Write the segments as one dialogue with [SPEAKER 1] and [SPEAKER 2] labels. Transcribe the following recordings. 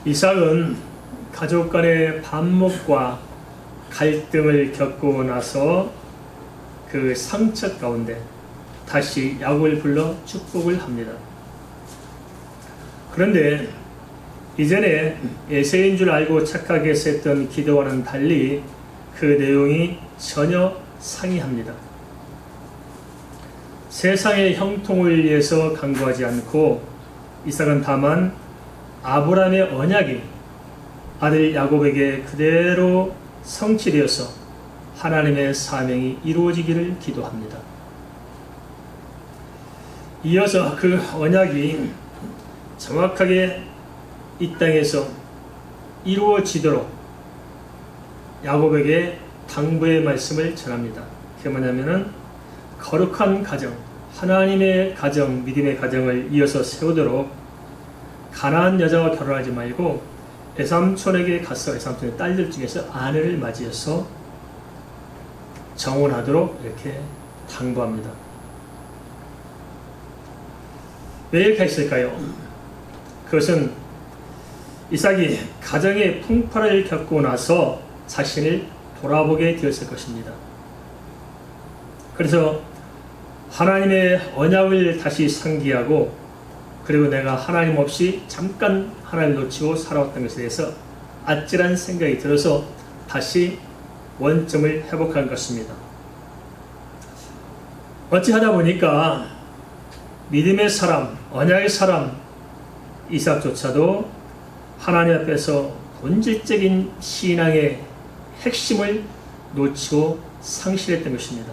[SPEAKER 1] 이삭은 가족 간의 반목과 갈등을 겪고 나서 그 상처 가운데 다시 야곱을 불러 축복을 합니다. 그런데 이전에 에세인 줄 알고 착하게 했던 기도와는 달리 그 내용이 전혀 상이합니다. 세상의 형통을 위해서 강구하지 않고 이삭은 다만 아브라함의 언약이 아들 야곱에게 그대로 성취되어서 하나님의 사명이 이루어지기를 기도합니다. 이어서 그 언약이 정확하게 이 땅에서 이루어지도록 야곱에게 당부의 말씀을 전합니다. 그게 뭐냐면은 거룩한 가정, 하나님의 가정, 믿음의 가정을 이어서 세우도록 가나안 여자와 결혼하지 말고 에삼촌에게 가서 에삼촌의 딸들 중에서 아내를 맞이해서 정혼하도록 이렇게 당부합니다. 왜 이렇게 했을까요? 그것은 이삭이 가정의 풍파를 겪고 나서 자신을 돌아보게 되었을 것입니다. 그래서 하나님의 언약을 다시 상기하고 그리고 내가 하나님 없이 잠깐 하나님을 놓치고 살아왔던 것에 대해서 아찔한 생각이 들어서 다시 원점을 회복한 것입니다. 어찌하다 보니까 믿음의 사람, 언약의 사람 이삭조차도 하나님 앞에서 본질적인 신앙의 핵심을 놓치고 상실했던 것입니다.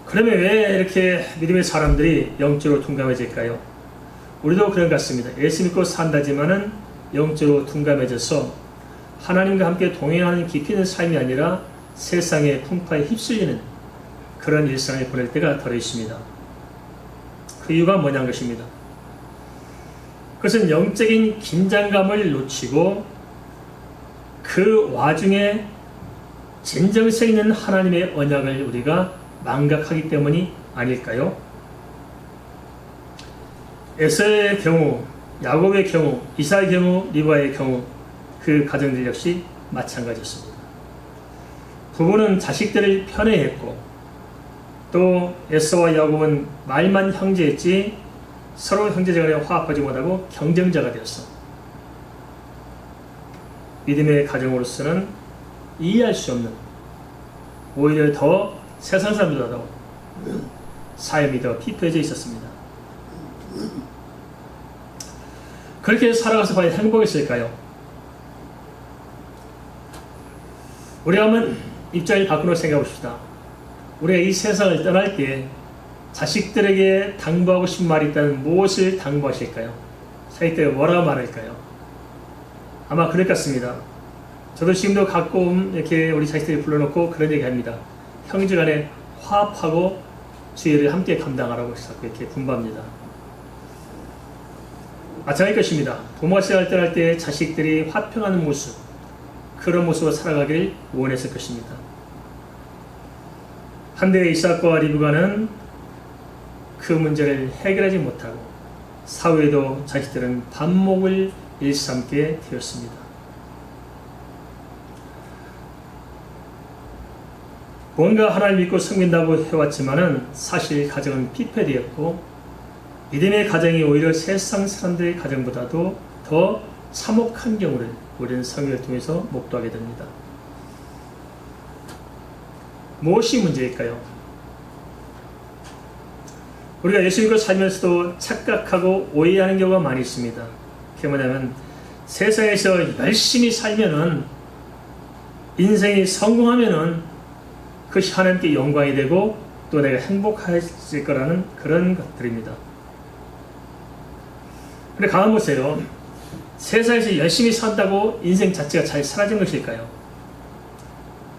[SPEAKER 1] 그러면 왜 이렇게 믿음의 사람들이 영적으로 둔감해질까요? 우리도 그런 것 같습니다. 예수 믿고 산다지만은 영적으로 둔감해져서 하나님과 함께 동행하는 깊이 있는 삶이 아니라 세상의 풍파에 휩쓸리는 그런 일상을 보낼 때가 덜 있습니다. 그 이유가 뭐냐는 것입니다. 그것은 영적인 긴장감을 놓치고 그 와중에 진정성 있는 하나님의 언약을 우리가 망각하기 때문이 아닐까요? 에서의 경우, 야곱의 경우, 이삭의 경우, 리브가의 경우 그 가정들 역시 마찬가지였습니다. 부부는 자식들을 편애했고 또 에서와 야곱은 말만 형제였지 서로 형제자간에 화합하지 못하고 경쟁자가 되었어. 믿음의 가정으로서는 이해할 수 없는 오히려 더 세상 사람들보다 삶이 더 피폐해져 있었습니다. 그렇게 살아가서 과연 행복했을까요? 우리가 한번 입장을 바꾸어 생각해 봅시다. 우리가 이 세상을 떠날 때 자식들에게 당부하고 싶은 말이 있다면 무엇을 당부하실까요? 자식들에게 뭐라고 말할까요? 아마 그럴 것 같습니다. 저도 지금도 가끔 이렇게 우리 자식들이 불러놓고 그런 얘기 합니다. 형제간에 화합하고 주의를 함께 감당하라고 자꾸 이렇게 분부합니다. 마찬가지일 것입니다. 부모가 생활 떠날 때 자식들이 화평하는 모습, 그런 모습으로 살아가길 원했을 것입니다. 한데 이삭과 리브가는 그 문제를 해결하지 못하고 사후에도 자식들은 반목을 일삼게 되었습니다. 뭔가 하나님 믿고 섬긴다고 해왔지만은 사실 가정은 피폐되었고 믿음의 가정이 오히려 세상 사람들의 가정보다도 더 참혹한 경우를 우리는 성경을 통해서 목도하게 됩니다. 무엇이 문제일까요? 우리가 예수 믿고 살면서도 착각하고 오해하는 경우가 많이 있습니다. 그게 뭐냐면 세상에서 열심히 살면은 인생이 성공하면은 그것이 하나님께 영광이 되고 또 내가 행복해질 거라는 그런 것들입니다. 근데 가만 보세요. 세상에서 열심히 산다고 인생 자체가 잘 사라진 것일까요?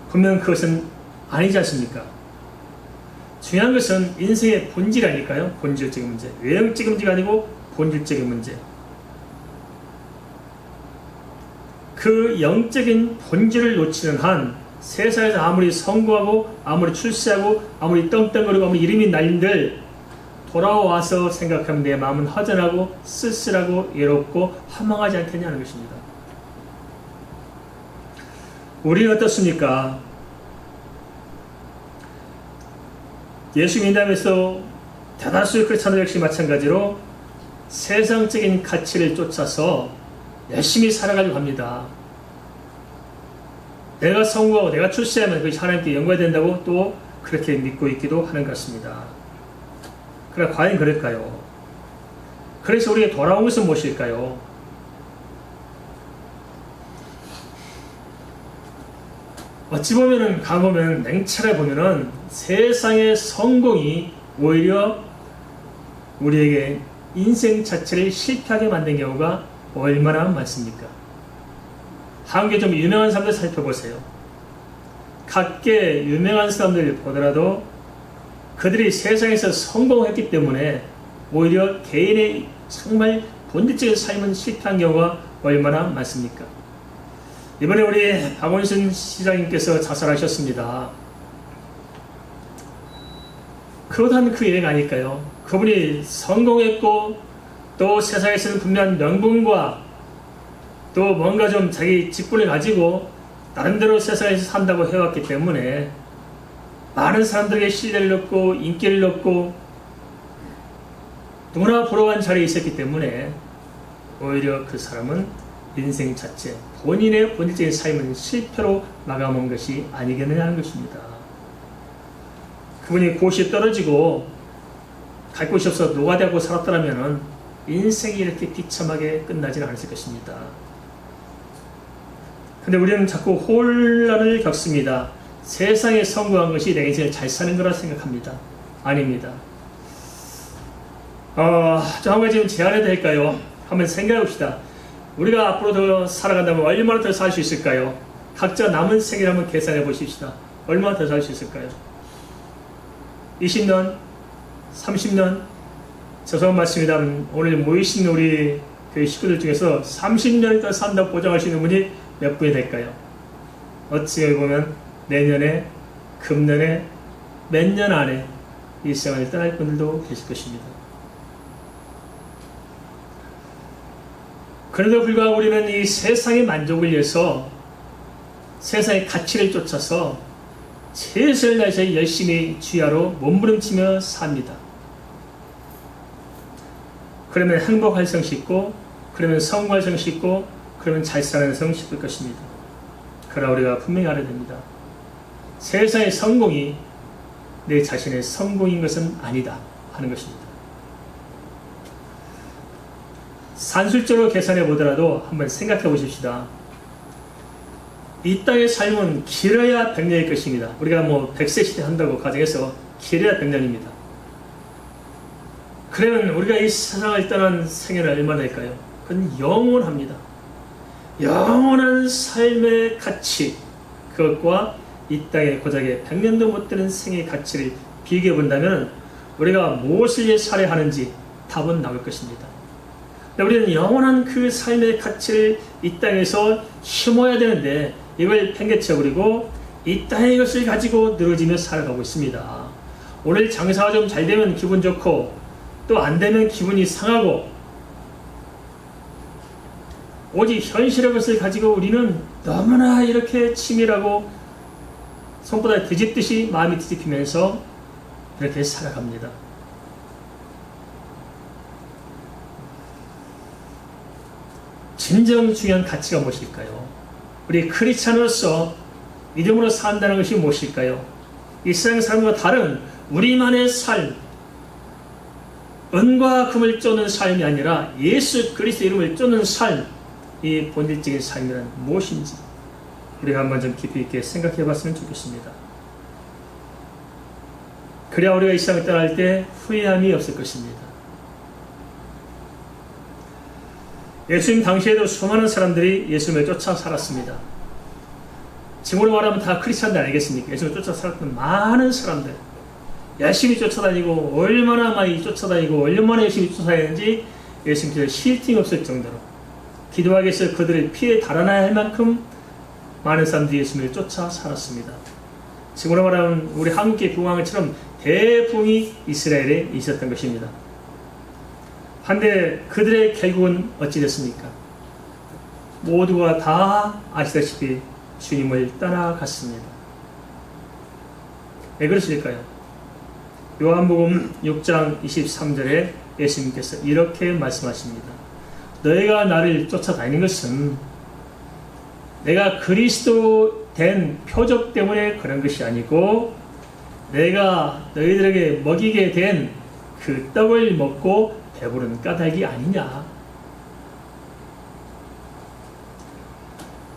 [SPEAKER 1] 분명 그것은 아니지 않습니까? 중요한 것은 인생의 본질 아닐까요? 본질적인 문제. 외형적인 문제가 아니고 본질적인 문제. 그 영적인 본질을 놓치는 한 세상에서 아무리 성공하고 아무리 출세하고 아무리 떵떵거리고 아무리 이름이 날린들 돌아와서 생각하면 내 마음은 허전하고 쓸쓸하고 외롭고 허망하지 않겠냐는 것입니다. 우리는 어떻습니까? 예수 믿는다면서 대다수의 크리스찬들 역시 마찬가지로 세상적인 가치를 쫓아서 열심히 살아가려고 합니다. 내가 성공하고 내가 출세하면 그것이 하나님께 영광이 된다고 또 그렇게 믿고 있기도 하는 것 같습니다. 그러나 과연 그럴까요? 그래서 우리가 돌아온 것은 무엇일까요? 어찌 보면은 가보면 냉철하게 보면은 세상의 성공이 오히려 우리에게 인생 자체를 실패하게 만든 경우가 얼마나 많습니까? 한국에 좀 유명한 사람들 살펴보세요. 각계 유명한 사람들 보더라도 그들이 세상에서 성공했기 때문에 오히려 개인의 정말 본질적인 삶은 실패한 경우가 얼마나 많습니까? 이번에 우리 박원순 시장님께서 자살하셨습니다. 그러한 그 예가 아닐까요? 그분이 성공했고 또 세상에서는 분명한 명분과 또 뭔가 좀 자기 직분을 가지고 나름대로 세상에서 산다고 해왔기 때문에 많은 사람들에게 신뢰를 얻고 인기를 얻고 누구나 부러워한 자리에 있었기 때문에 오히려 그 사람은 인생 자체 본인의 본질적인 삶은 실패로 마감한 것이 아니겠느냐는 것입니다. 그분이 고시에 떨어지고 갈 곳이 없어 노가다하고 살았더라면 인생이 이렇게 비참하게 끝나지는 않았을 것입니다. 근데 우리는 자꾸 혼란을 겪습니다. 세상에 성공한 것이 내 인생을 잘 사는 거라 생각합니다. 아닙니다. 저 한 가지 제안해도 될까요? 한번 생각해 봅시다. 우리가 앞으로 더 살아간다면 얼마나 더 살 수 있을까요? 각자 남은 생애를 한번 계산해 보십시다. 얼마나 더 살 수 있을까요? 20년? 30년? 죄송한 말씀입니다. 오늘 모이신 우리 그 식구들 중에서 30년을 더 산다고 보장하시는 분이 몇 분이 될까요? 어찌 보면 내년에, 금년에, 몇 년 안에 이 세상을 떠날 분들도 계실 것입니다. 그래도 불구하고 우리는 이 세상의 만족을 위해서 세상의 가치를 쫓아서 최선을 다해서 열심히 주야로 몸부림치며 삽니다. 그러면 행복할 성 싣고, 그러면 성공할 성 싣고, 그러면 잘 사는 성 싣을 것입니다. 그러나 우리가 분명히 알아야 됩니다. 세상의 성공이 내 자신의 성공인 것은 아니다 하는 것입니다. 산술적으로 계산해 보더라도 한번 생각해 보십시다. 이 땅의 삶은 길어야 100년일 것입니다. 우리가 뭐 100세 시대 한다고 가정해서 길어야 100년입니다. 그러면 우리가 이 세상을 떠난 생애는 얼마나 될까요? 그건 영원합니다. 영원한 삶의 가치, 그것과 이 땅의 고작에 100년도 못 되는 생의 가치를 비교해 본다면 우리가 무엇을 위해 살아야 하는지 답은 나올 것입니다. 우리는 영원한 그 삶의 가치를 이 땅에서 심어야 되는데 이걸 팽개쳐버리고 이 땅의 것을 가지고 늘어지며 살아가고 있습니다. 오늘 장사가 좀 잘 되면 기분 좋고 또 안 되면 기분이 상하고 오직 현실의 것을 가지고 우리는 너무나 이렇게 치밀하고 손바닥에 뒤집듯이 마음이 뒤집히면서 이렇게 살아갑니다. 진정 중요한 가치가 무엇일까요? 우리 크리스찬으로서 믿음으로 산다는 것이 무엇일까요? 이 세상 삶과 다른 우리만의 삶, 은과 금을 쫓는 삶이 아니라 예수 그리스도 이름을 쫓는 삶, 이 본질적인 삶이란 무엇인지 우리가 한번 좀 깊이 있게 생각해 봤으면 좋겠습니다. 그래야 우리가 이 세상을 떠날 때 후회함이 없을 것입니다. 예수님 당시에도 수많은 사람들이 예수님을 쫓아 살았습니다. 지금으로 말하면 다 크리스찬들 아니겠습니까? 예수님을 쫓아 살았던 많은 사람들, 열심히 쫓아다니고 얼마나 많이 쫓아다니고 얼마나 열심히 쫓아다니는지 예수님께서 쉴 틈이 없을 정도로 기도하기 위해서 그들의 피에 달아나야 할 만큼 많은 사람들이 예수님을 쫓아 살았습니다. 지금으로 말하면 우리 한국의 부흥왕처럼 대부흥이 이스라엘에 있었던 것입니다. 한데 그들의 결국은 어찌 됐습니까? 모두가 다 아시다시피 주님을 떠나갔습니다. 왜 그러실까요? 요한복음 6장 23절에 예수님께서 이렇게 말씀하십니다. 너희가 나를 쫓아다니는 것은 내가 그리스도 된 표적 때문에 그런 것이 아니고 내가 너희들에게 먹이게 된 그 떡을 먹고 배부른 까닭이 아니냐.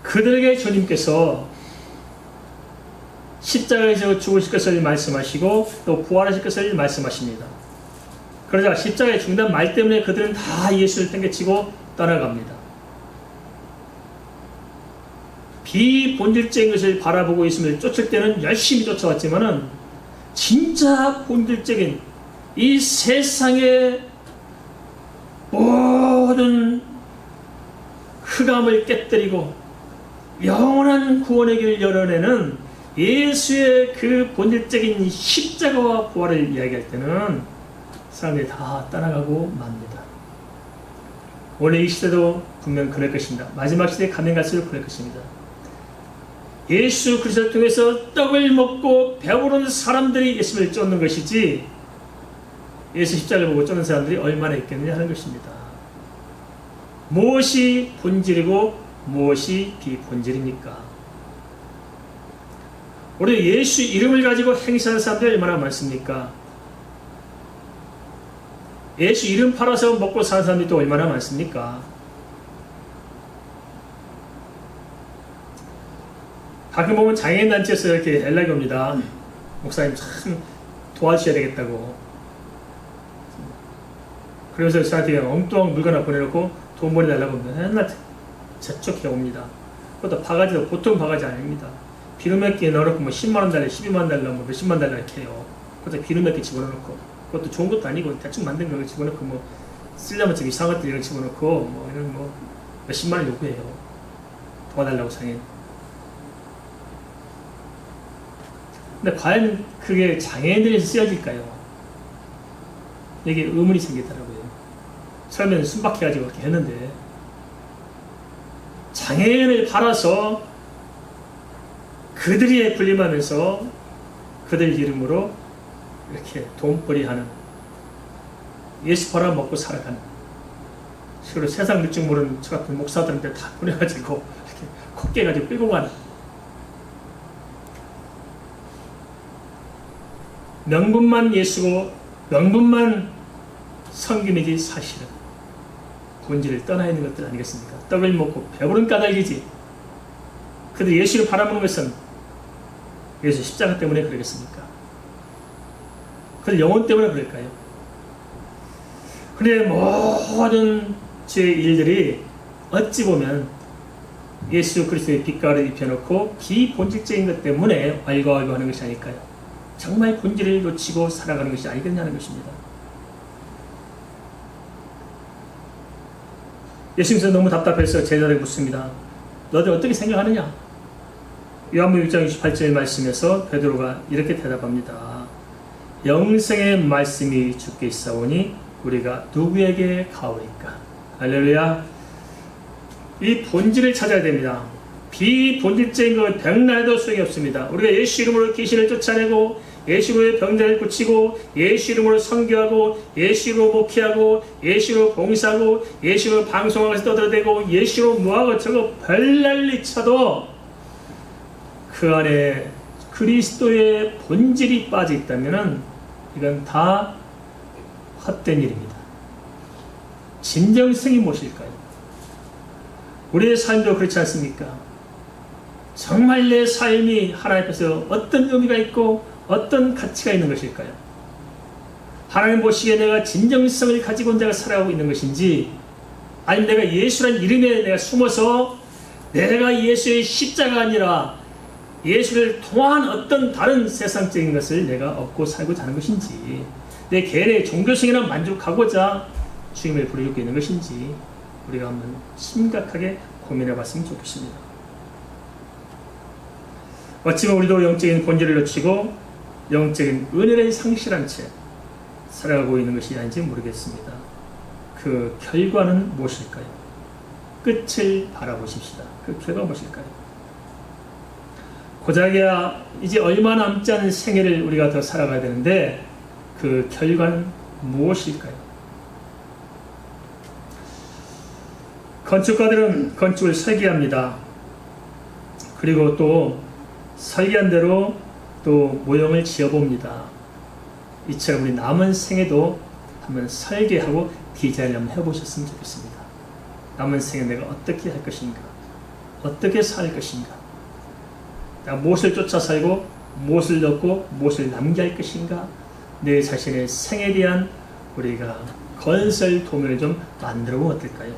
[SPEAKER 1] 그들에게 주님께서 십자가에서 죽으실 것을 말씀하시고 또 부활하실 것을 말씀하십니다. 그러자 십자가에 죽는다는 말 때문에 그들은 다 예수를 땡겨치고 떠나갑니다. 비본질적인 것을 바라보고 있음을 쫓을 때는 열심히 쫓아왔지만은 진짜 본질적인 이 세상의 모든 흑암을 깨뜨리고 영원한 구원의 길을 열어내는 예수의 그 본질적인 십자가와 부활을 이야기할 때는 사람들이 다 떠나가고 맙니다. 원래 이 시대도 분명 그럴 것입니다. 마지막 시대에 가면 갈수록 그럴 것입니다. 예수 그리스도를 통해서 떡을 먹고 배부른 사람들이 예수를 쫓는 것이지 예수 십자가를 보고 쫓는 사람들이 얼마나 있겠느냐 하는 것입니다. 무엇이 본질이고 무엇이 비본질입니까? 우리 예수 이름을 가지고 행사하는 사람들이 얼마나 많습니까? 예수 이름 팔아서 먹고 사는 사람들이 또 얼마나 많습니까? 가끔 보면 장애인단체에서 이렇게 연락이 옵니다. 목사님 참 도와주셔야 되겠다고. 그래서 저한테 엉뚱한 물건 하나 보내놓고 돈 보내달라고 합니다. 맨날 재촉해 옵니다. 그것도 바가지도 보통 바가지 아닙니다. 비누 몇 개 넣어놓고 뭐 10만원 달러, 12만 달러, 뭐 몇십만 달러 이렇게 해요. 그것도 비누 몇 개 집어넣고, 그것도 좋은 것도 아니고 대충 만든 거 집어넣고, 뭐 쓰려면 좀 이상한 것들 이런 거 집어넣고, 뭐 이런 뭐 몇십만원 요구해요. 도와달라고 상해. 근데 과연 그게 장애인들에게 쓰여질까요? 여기 의문이 생기더라고요. 처음에는 순박해가지고 그렇게 했는데, 장애인을 팔아서 그들이 불림하면서 그들 이름으로 이렇게 돈벌이하는, 예수 팔아 먹고 살아가는, 실로 세상 물증 모르는 저 같은 목사들한테 다 보내가지고 이렇게 콧깨가지고 끌고 가는, 명분만 예수고 명분만 성김이지 사실은 본질을 떠나 있는 것들 아니겠습니까? 떡을 먹고 배부른 까닭이지. 그런데 예수를 바라보는 것은 예수 십자가 때문에 그러겠습니까? 그들 영혼 때문에 그럴까요? 그런데 모든 제 일들이 어찌 보면 예수 그리스도의 빛깔을 입혀놓고 비본질적인 것 때문에 왈가왈부 하는 것이 아닐까요? 정말 본질을 놓치고 살아가는 것이 아니겠냐는 것입니다. 예수님께서 너무 답답해서 제자들에게 묻습니다. 너희들 어떻게 생각하느냐? 요한복음 6장 28절 말씀에서 베드로가 이렇게 대답합니다. 영생의 말씀이 주께 있사오니 우리가 누구에게 가오리까? 할렐루야. 이 본질을 찾아야 됩니다. 비본질적인 것 백날도 소용이 없습니다. 우리가 예수 이름으로 귀신을 쫓아내고 예수 이름으로 병자를 고치고 예수 이름으로 선교하고 예수 이름으로 목회하고 예수 이름으로 봉사하고 예수 이름으로 방송하면서 떠들어대고 예수 이름으로 뭐하고 저거 별난리 쳐도 그 안에 그리스도의 본질이 빠져 있다면 이건 다 헛된 일입니다. 진정성이 무엇일까요? 우리의 삶도 그렇지 않습니까? 정말 내 삶이 하나님 앞에서 어떤 의미가 있고 어떤 가치가 있는 것일까요? 하나님 보시기에 내가 진정성을 가지고 내가 살아가고 있는 것인지, 아니면 내가 예수란 이름에 내가 숨어서 내가 예수의 십자가 아니라 예수를 통한 어떤 다른 세상적인 것을 내가 얻고 살고자 하는 것인지, 내 개인의 종교성이나 만족하고자 주님을 부르짖고 있는 것인지 우리가 한번 심각하게 고민해 봤으면 좋겠습니다. 어찌면 우리도 영적인 본질을 놓치고 영적인 은혜를 상실한 채 살아가고 있는 것이 아닌지 모르겠습니다. 그 결과는 무엇일까요? 끝을 바라보십시다. 그 결과가 무엇일까요? 고작이야 이제 얼마 남지 않은 생애를 우리가 더 살아가야 되는데 그 결과는 무엇일까요? 건축가들은 건축을 설계합니다. 그리고 또 설계한 대로 또 모형을 지어봅니다. 이처럼 우리 남은 생에도 한번 설계하고 디자인을 한번 해보셨으면 좋겠습니다. 남은 생에 내가 어떻게 할 것인가? 어떻게 살 것인가? 내가 무엇을 쫓아 살고 무엇을 넣고 무엇을 남겨야 할 것인가? 내 자신의 생에 대한 우리가 건설 도면을 좀 만들어 보면 어떨까요?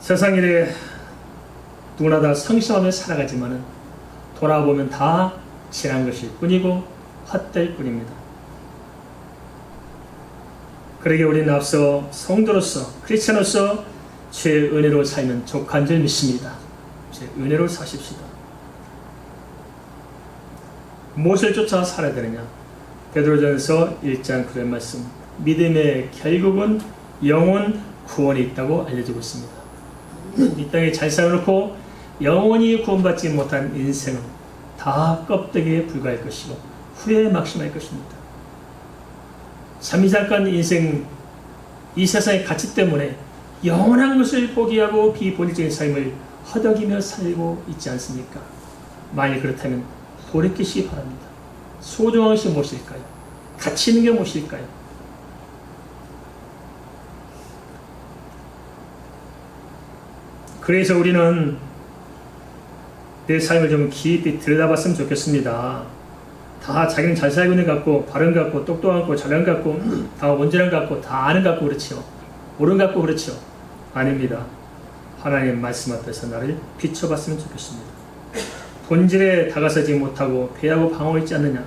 [SPEAKER 1] 세상 일에 누구나 다 성실하며 살아가지만은 돌아보면 다 지난 것일 뿐이고 헛될 뿐입니다. 그러기에 우리는 앞서 성도로서 크리스천으로서 주의 은혜로 살면 족한 줄 믿습니다. 주의 은혜로 사십시다. 무엇을 쫓아 살아야 되느냐? 베드로전서 1장 9절 말씀, 믿음의 결국은 영혼 구원이 있다고 알려지고 있습니다. 이 땅에 잘 살아놓고 영원히 구원받지 못한 인생은 다 껍데기에 불과할 것이고 후회에 막심할 것입니다. 잠깐 인생 이 세상의 가치 때문에 영원한 것을 포기하고 비본질적인 삶을 허덕이며 살고 있지 않습니까? 만일 그렇다면 돌이키시기 바랍니다. 소중한 것이 무엇일까요? 가치 있는 게 무엇일까요? 그래서 우리는 내 삶을 좀 깊이 들여다봤으면 좋겠습니다. 다 자기는 잘 살고 있는 것 같고 바른 것 같고 똑똑한 것 같고 잘난 것 같고 다 온전한 것 같고 다 아는 것 같고 그렇죠. 옳은 것 같고 그렇죠. 아닙니다. 하나님 말씀 앞에서 나를 비춰봤으면 좋겠습니다. 본질에 다가서지 못하고 배하고 방황하고 있지 않느냐.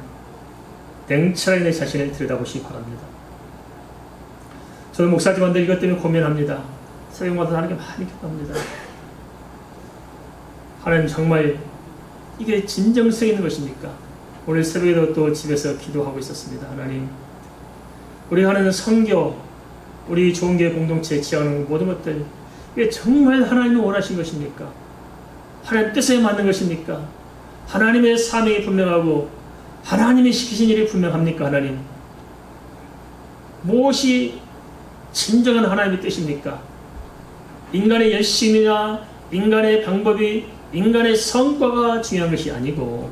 [SPEAKER 1] 냉철하게 내 자신을 들여다보시기 바랍니다. 저는 목사지만들 이것 때문에 고민합니다. 설교마다 하는 게 많이 기도합니다. 하나님 정말 이게 진정성 있는 것입니까? 오늘 새벽에도 또 집에서 기도하고 있었습니다. 하나님, 우리 하는 선교, 우리 좋은교회 공동체에 지향하는 모든 것들, 이게 정말 하나님이 원하신 것입니까? 하나님 뜻에 맞는 것입니까? 하나님의 사명이 분명하고 하나님이 시키신 일이 분명합니까? 하나님, 무엇이 진정한 하나님의 뜻입니까? 인간의 열심이나 인간의 방법이 인간의 성과가 중요한 것이 아니고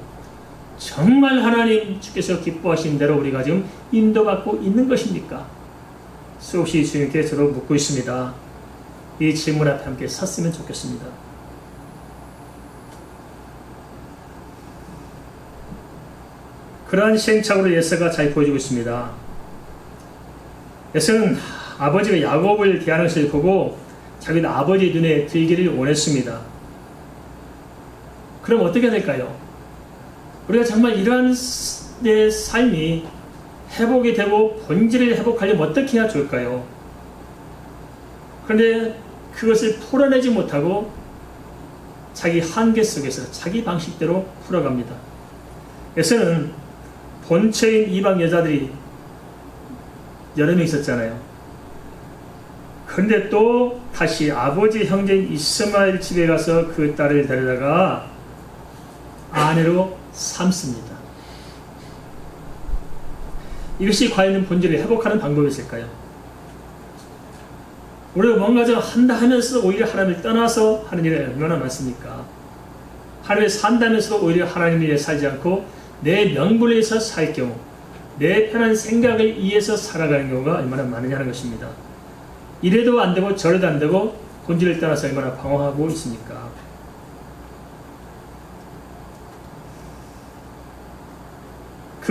[SPEAKER 1] 정말 하나님 주께서 기뻐하신 대로 우리가 지금 인도받고 있는 것입니까? 수없이 주님께 저도 묻고 있습니다. 이 질문 앞에 함께 섰으면 좋겠습니다. 그러한 시행착오를 예서가 잘 보여주고 있습니다. 예서는 아버지가 야곱을 대하는 것을 보고 자기는 아버지의 눈에 들기를 원했습니다. 그럼 어떻게 될까요? 우리가 정말 이러한 내 삶이 회복이 되고 본질을 회복하려면 어떻게 해야 좋을까요? 그런데 그것을 풀어내지 못하고 자기 한계 속에서 자기 방식대로 풀어갑니다. 에서는 본처인 이방 여자들이 여러 명 있었잖아요. 그런데 또 다시 아버지 형제인 이스마엘 집에 가서 그 딸을 데려다가 아내로 삼습니다. 이것이 과연 본질을 회복하는 방법이 있을까요? 우리가 뭔가 좀 한다 하면서 오히려 하나님을 떠나서 하는 일이 얼마나 많습니까? 하나님을 산다면서도 오히려 하나님을 위해 살지 않고 내 명분을 위해서 살 경우, 내 편한 생각을 위해서 살아가는 경우가 얼마나 많으냐는 것입니다. 이래도 안 되고 저래도 안 되고 본질을 떠나서 얼마나 방황하고 있습니까?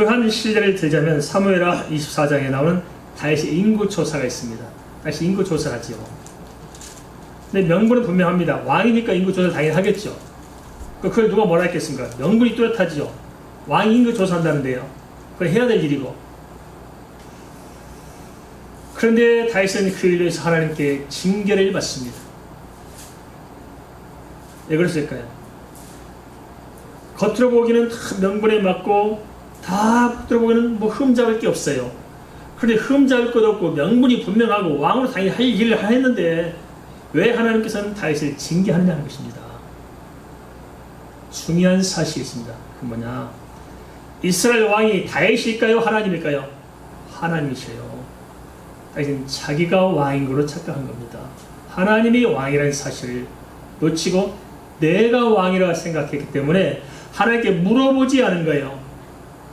[SPEAKER 1] 그 한 실례를 들자면 사무엘하 24장에 나오는 다윗의 인구조사가 있습니다. 다시 인구조사를 하지요. 근데 명분은 분명합니다. 왕이니까 인구조사를 당연히 하겠죠. 그걸 누가 뭐라 했겠습니까? 명분이 뚜렷하지요. 왕이 인구조사한다는데요. 그건 해야 될 일이고. 그런데 다윗은 그 일로 해서 하나님께 징계를 받습니다. 왜 그랬을까요? 겉으로 보기는 다 명분에 맞고 다 겉으로 보기는 뭐 흠잡을 게 없어요. 그런데 흠잡을 것도 없고 명분이 분명하고 왕으로 당연히 할 일을 했는데 왜 하나님께서는 다윗을 징계하느냐는 것입니다. 중요한 사실이 있습니다. 그 뭐냐? 이스라엘 왕이 다윗일까요? 하나님일까요? 하나님이셔요. 다윗은 자기가 왕인 걸로 착각한 겁니다. 하나님이 왕이라는 사실을 놓치고 내가 왕이라 생각했기 때문에 하나님께 물어보지 않은 거예요.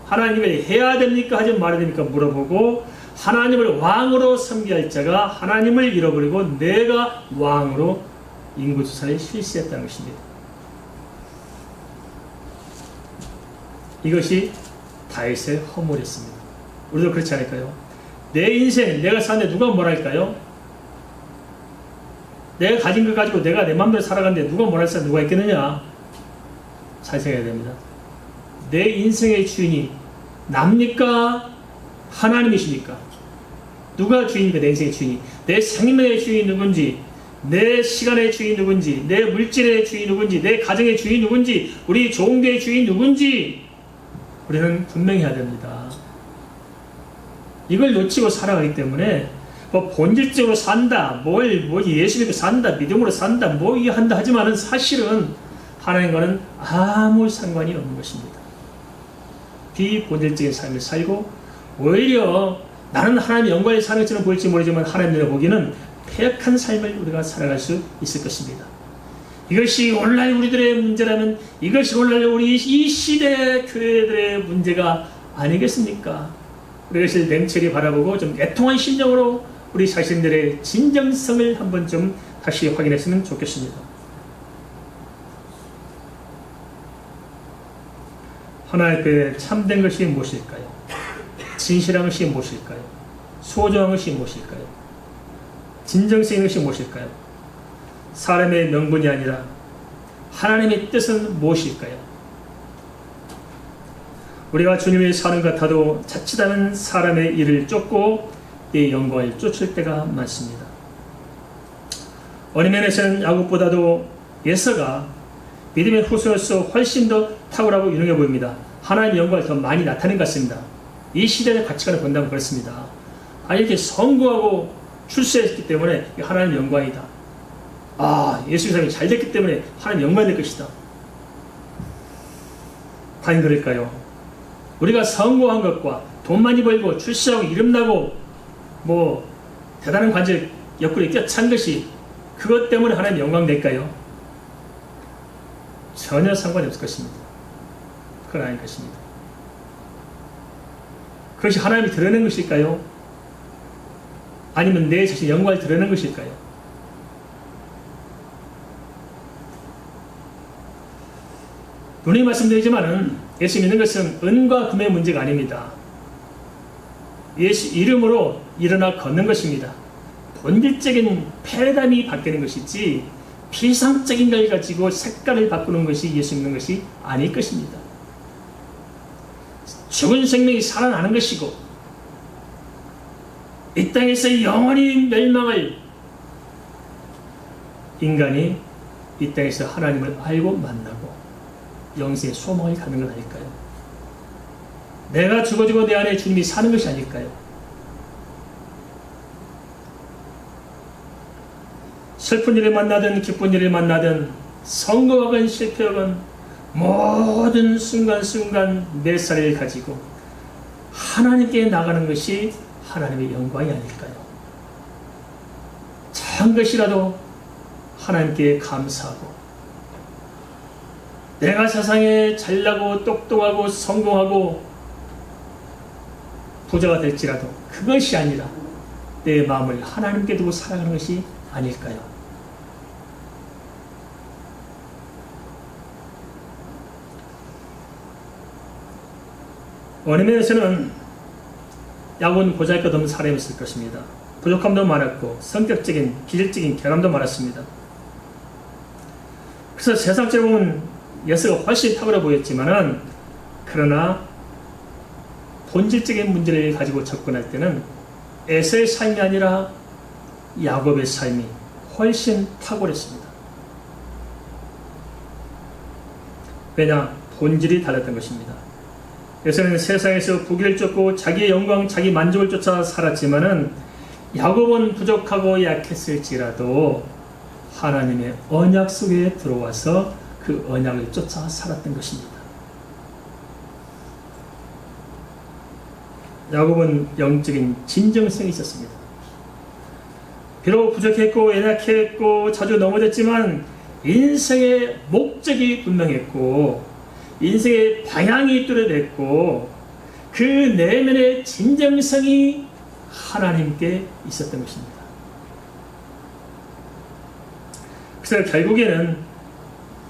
[SPEAKER 1] 하나님을 해야 됩니까? 하지 말아야 됩니까? 물어보고 하나님을 왕으로 섬겨야 할 자가 하나님을 잃어버리고 내가 왕으로 인구조사를 실시했다는 것입니다. 이것이 다윗의 허물이었습니다. 우리도 그렇지 않을까요? 내 인생 내가 사는데 누가 뭘 할까요? 내가 가진 것 가지고 내가 내 마음대로 살아가는데 누가 뭘 할 사람 누가 있겠느냐? 잘 생각해야 됩니다. 내 인생의 주인이 납니까? 하나님이십니까? 누가 주인입니까? 내 인생의 주인이. 내 생명의 주인이 누군지, 내 시간의 주인이 누군지, 내 물질의 주인이 누군지, 내 가정의 주인이 누군지, 우리 종교의 주인이 누군지 우리는 분명히 해야 됩니다. 이걸 놓치고 살아가기 때문에 뭐 본질적으로 산다, 뭐 예수 믿고 산다, 믿음으로 산다, 뭐 이게 한다 하지만은 사실은 하나님과는 아무 상관이 없는 것입니다. 비본질적인 삶을 살고 오히려 나는 하나님의 영광의 사는 것처럼 보일지 모르지만 하나님의 보기는 폐역한 삶을 우리가 살아갈 수 있을 것입니다. 이것이 오늘날 우리들의 문제라면 이것이 오늘날 우리 이 시대 교회들의 문제가 아니겠습니까? 우리 것을 냉철히 바라보고 좀 애통한 심령으로 우리 자신들의 진정성을 한번 좀 다시 확인했으면 좋겠습니다. 하나님 앞에 참된 것이 무엇일까요? 진실한 것이 무엇일까요? 소중한 것이 무엇일까요? 진정성인 것이 무엇일까요? 사람의 명분이 아니라 하나님의 뜻은 무엇일까요? 우리가 주님을 사는 것 같아도 자칫하면 사람의 일을 쫓고 이 영광을 쫓을 때가 많습니다. 어느 면에서는 야곱보다도 예서가 믿음의 후손으로서 훨씬 더 탁월하고 유능해 보입니다. 하나님의 영광을 더 많이 나타낸 것 같습니다. 이 시대의 가치관을 본다면 그렇습니다. 이렇게 성공하고 출세했기 때문에 하나님의 영광이다. 예수 사람이 잘 됐기 때문에 하나님 영광이 될 것이다. 과연 그럴까요? 우리가 성공한 것과 돈 많이 벌고 출세하고 이름나고 뭐 대단한 관절 옆구리에 껴찬 것이 그것 때문에 하나님 영광 될까요? 전혀 상관이 없을 것입니다. 그건 아닐 것입니다. 그것이 하나님이 드러낸 것일까요? 아니면 내 자신의 영광을 드러낸 것일까요? 분명히 말씀드리지만은 예수 믿는 것은 은과 금의 문제가 아닙니다. 예수 이름으로 일어나 걷는 것입니다. 본질적인 패러다임이 바뀌는 것이지 피상적인 걸 가지고 색깔을 바꾸는 것이 예수 믿는 것이 아닐 것입니다. 죽은 생명이 살아나는 것이고 이 땅에서 영원히 멸망을 인간이 이 땅에서 하나님을 알고 만나고 영생의 소망을 갖는 것 아닐까요? 내가 죽어지고 내 안에 주님이 사는 것이 아닐까요? 슬픈 일을 만나든 기쁜 일을 만나든 성공하건 실패하건 모든 순간순간 내 살을 가지고 하나님께 나가는 것이 하나님의 영광이 아닐까요? 작은 것이라도 하나님께 감사하고 내가 세상에 잘나고 똑똑하고 성공하고 부자가 될지라도 그것이 아니라 내 마음을 하나님께 두고 살아가는 것이 아닐까요? 어느 면에서는 야곱은 보잘것없는 사람이었을 것입니다. 부족함도 많았고 성격적인 기질적인 결함도 많았습니다. 그래서 세상적으로 보면 예서가 훨씬 탁월해 보였지만은 그러나 본질적인 문제를 가지고 접근할 때는 에서의 삶이 아니라 야곱의 삶이 훨씬 탁월했습니다. 왜냐? 본질이 달랐던 것입니다. 에서는 세상에서 부귀를 쫓고 자기의 영광, 자기 만족을 쫓아 살았지만은 야곱은 부족하고 약했을지라도 하나님의 언약 속에 들어와서 그 언약을 쫓아 살았던 것입니다. 야곱은 영적인 진정성이 있었습니다. 비록 부족했고 연약했고 자주 넘어졌지만 인생의 목적이 분명했고 인생의 방향이 뚜렷했고 그 내면의 진정성이 하나님께 있었던 것입니다. 그래서 결국에는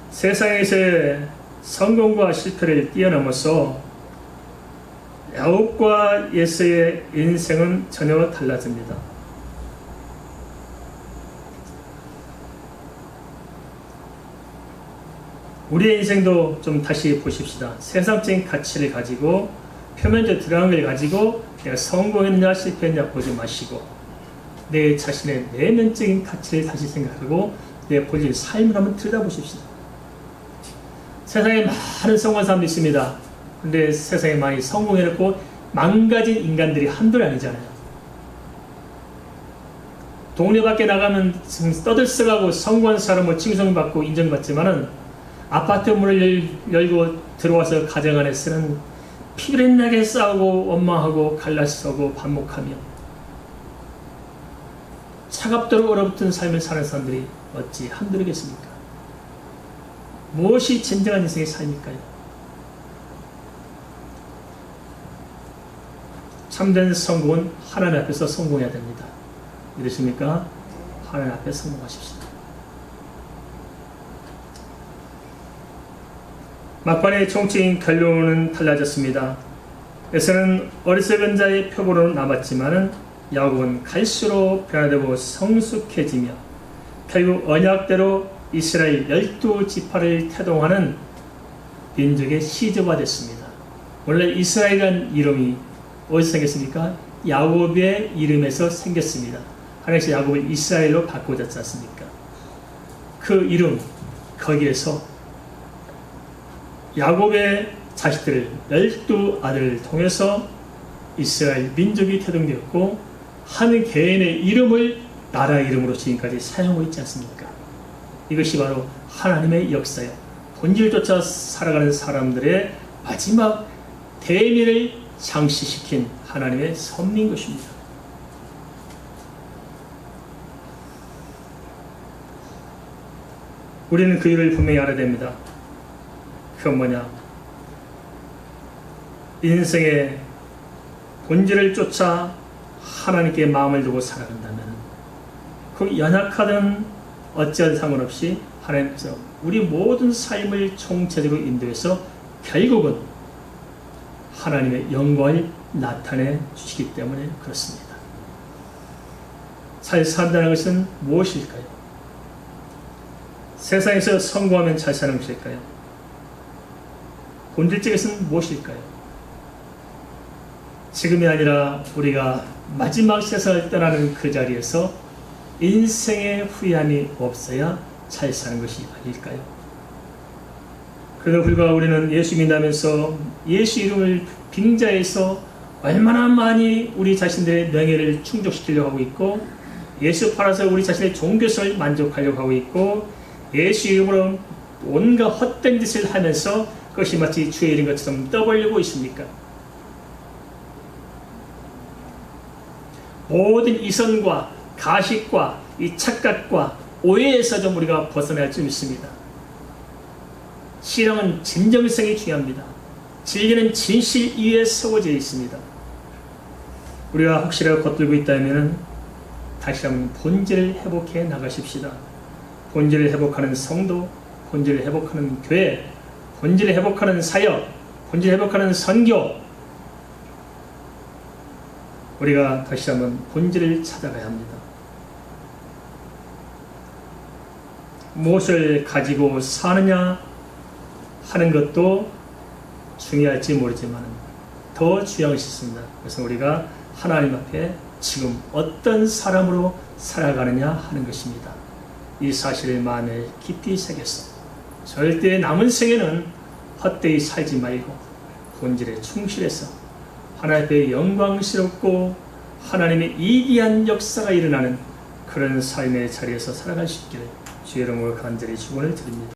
[SPEAKER 1] 세상에서의 성공과 실패를 뛰어넘어서 야곱과 에서의 인생은 전혀 달라집니다. 우리의 인생도 좀 다시 보십시다. 세상적인 가치를 가지고 표면적 드라마를 가지고 내가 성공했냐 실패했냐 보지 마시고 내 자신의 내면적인 가치를 다시 생각하고 내 본질 삶을 한번 들여다보십시다. 세상에 많은 성공한 사람도 있습니다. 근데 세상에 많이 성공해놓고 망가진 인간들이 한둘이 아니잖아요. 동네 밖에 나가면 떠들썩하고 성공한 사람을 칭송받고 인정받지만은 아파트 문을 열고 들어와서 가정 안에서는 피그렛나게 싸우고 원망하고 갈라서고 반목하며 차갑도록 얼어붙은 삶을 사는 사람들이 어찌 한둘이겠습니까? 무엇이 진정한 인생의 삶일까요? 참된 성공은 하나님 앞에서 성공해야 됩니다. 믿으십니까? 하나님 앞에 성공하십시오. 막판에 총체인 결론은 달라졌습니다. 에서는 어리석은 자의 표본으로 남았지만은 야곱은 갈수록 변화되고 성숙해지며 결국 언약대로 이스라엘 12지파를 태동하는 민족의 시조가 됐습니다. 원래 이스라엘이라는 이름이 어디서 생겼습니까? 야곱의 이름에서 생겼습니다. 하나님께서 야곱을 이스라엘로 바꾸셨지 않습니까? 그 이름 거기에서 야곱의 자식들을 12아들을 통해서 이스라엘 민족이 태동되었고 한 개인의 이름을 나라 이름으로 지금까지 사용하고 있지 않습니까? 이것이 바로 하나님의 역사요. 본질을 쫓아 살아가는 사람들의 마지막 대미를 장시시킨 하나님의 섭리인 것입니다. 우리는 그 일을 분명히 알아야 됩니다. 그건 뭐냐? 인생의 본질을 쫓아 하나님께 마음을 두고 살아간다면 그 연약하든 어찌하든 상관없이 하나님께서 우리 모든 삶을 총체적으로 인도해서 결국은 하나님의 영광을 나타내 주시기 때문에 그렇습니다. 잘 산다는 것은 무엇일까요? 세상에서 성공하면 잘 사는 것일까요? 본질적에서는 무엇일까요? 지금이 아니라 우리가 마지막 세상을 떠나는 그 자리에서 인생의 후회함이 없어야 잘 사는 것이 아닐까요? 그래도 불구하고 우리는 예수 믿으면서 예수 이름을 빙자해서 얼마나 많이 우리 자신들의 명예를 충족시키려고 하고 있고 예수 팔아서 우리 자신의 종교성을 만족하려고 하고 있고 예수 이름으로 온갖 헛된 짓을 하면서 그것이 마치 주의 이름 것처럼 떠벌리고 있습니까? 모든 이선과 가식과 이 착각과 오해에서 좀 우리가 벗어날 수 있습니다. 신앙은 진정성이 중요합니다. 진리는 진실 위에 세워져 있습니다. 우리가 혹시라도 겉들고 있다면 다시 한번 본질을 회복해 나가십시다. 본질을 회복하는 성도, 본질을 회복하는 교회, 본질을 회복하는 사역, 본질을 회복하는 선교, 우리가 다시 한번 본질을 찾아가야 합니다. 무엇을 가지고 사느냐 하는 것도 중요할지 모르지만 더 중요한 것이 있습니다. 그래서 우리가 하나님 앞에 지금 어떤 사람으로 살아가느냐 하는 것입니다. 이 사실을 마음에 깊이 새겼어. 절대 남은 생에는 헛되이 살지 말고 본질에 충실해서 하나님 앞에 영광스럽고 하나님의 이기한 역사가 일어나는 그런 삶의 자리에서 살아갈 수 있기를 주의 이름으로 간절히 축원을 드립니다.